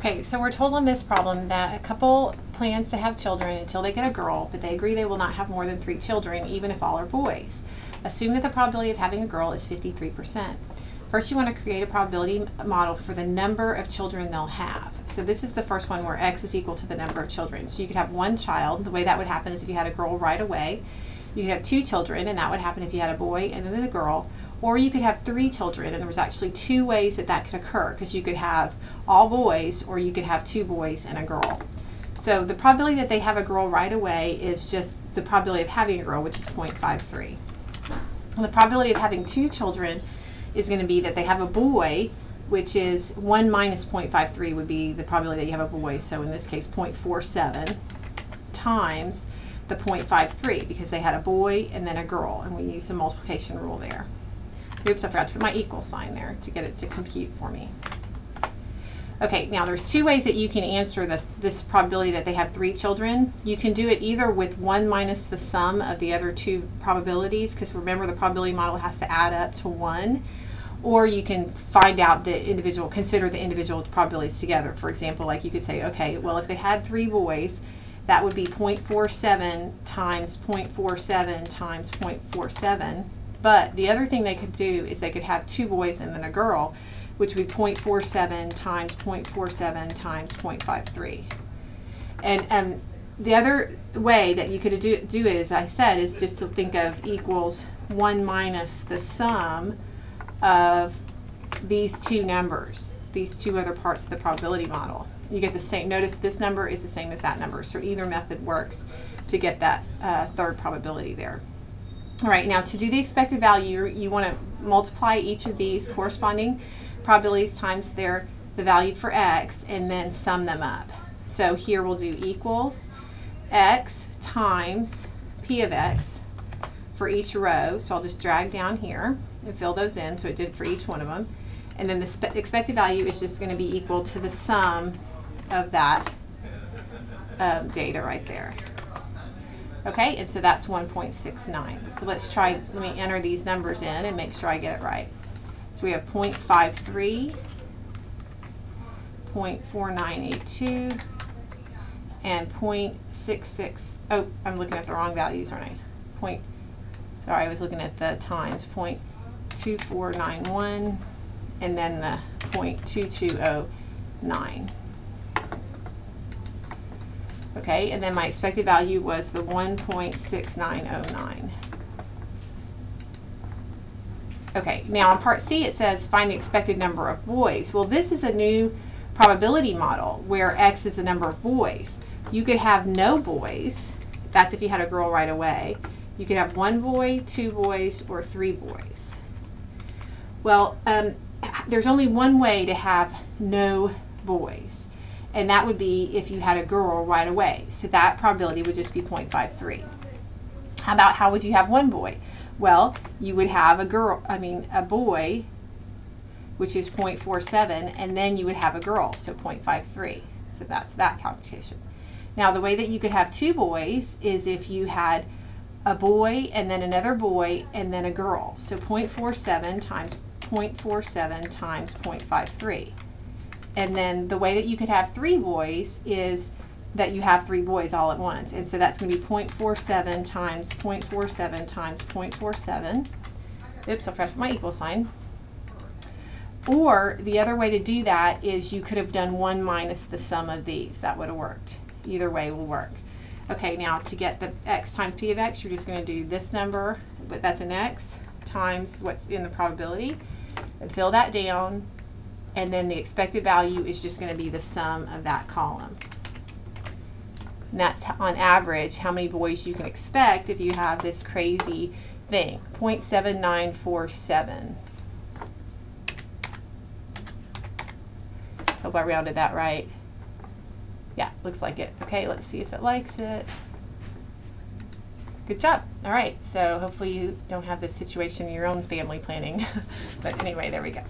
Okay, so we're told on this problem that a couple plans to have children until they get a girl, but they agree they will not have more than 3 children, even if all are boys. Assume that the probability of having a girl is 53%. First, you want to create a probability model for the number of children they'll have. So this is the first one where X is equal to the number of children. So you could have one child. The way that would happen is if you had a girl right away. You could have 2 children, and that would happen if you had a boy and then a girl. Or you could have 3 children, and there was actually 2 ways that that could occur, because you could have all boys or you could have 2 boys and a girl. So the probability that they have a girl right away is just the probability of having a girl, which is 0.53. And the probability of having 2 children is going to be that they have a boy, which is 1 minus 0.53 would be the probability that you have a boy. So in this case, 0.47 times the 0.53, because they had a boy and then a girl, and we use the multiplication rule there. Oops, I forgot to put my equal sign there to get it to compute for me. Okay, now there's 2 ways that you can answer this probability that they have 3 children. You can do it either with 1 minus the sum of the other 2 probabilities, because remember the probability model has to add up to 1, or you can find out the individual, consider the individual probabilities together. For example, like you could say, okay, well if they had 3 boys, that would be 0.47 times 0.47 times 0.47. But the other thing they could do is they could have 2 boys and then a girl, which would be 0.47 times 0.47 times 0.53. And the other way that you could do it, as I said, is just to think of equals 1 minus the sum of these 2 numbers, these 2 other parts of the probability model. You get the same. Notice this number is the same as that number, so either method works to get that third probability there. All right, now to do the expected value, you want to multiply each of these corresponding probabilities times the value for X, and then sum them up. So here we'll do equals X times P of X for each row. So I'll just drag down here and fill those in, so it did for each one of them. And then the expected value is just going to be equal to the sum of that data right there. Okay, and so that's 1.69. So let me enter these numbers in and make sure I get it right. So we have 0.53, 0.4982, and 0.66. Oh, I'm looking at the wrong values, aren't I? Sorry, I was looking at the times. 0.2491, and then the 0.2209. Okay, and then my expected value was the 1.6909. Okay, now on part C it says find the expected number of boys. Well, this is a new probability model where X is the number of boys. You could have no boys. That's if you had a girl right away. You could have 1 boy, 2 boys, or 3 boys. Well, there's only one way to have no boys, and that would be if you had a girl right away. So that probability would just be 0.53. How would you have 1 boy? Well, you would have a boy, which is 0.47, and then you would have a girl, so 0.53. So that's that computation. Now the way that you could have 2 boys is if you had a boy and then another boy and then a girl. So 0.47 times 0.47 times 0.53. And then the way that you could have 3 boys is that you have 3 boys all at once. And so that's going to be 0.47 times 0.47 times 0.47. Oops, I'll press my equal sign. Or the other way to do that is you could have done 1 minus the sum of these. That would have worked. Either way will work. Okay, now to get the X times P of X, you're just going to do this number, but that's an X, times what's in the probability, and fill that down. And then the expected value is just going to be the sum of that column. And that's on average how many boys you can expect if you have this crazy thing, 0.7947. Hope I rounded that right. Yeah, looks like it. Okay, let's see if it likes it. Good job. All right, so hopefully you don't have this situation in your own family planning. But anyway, there we go.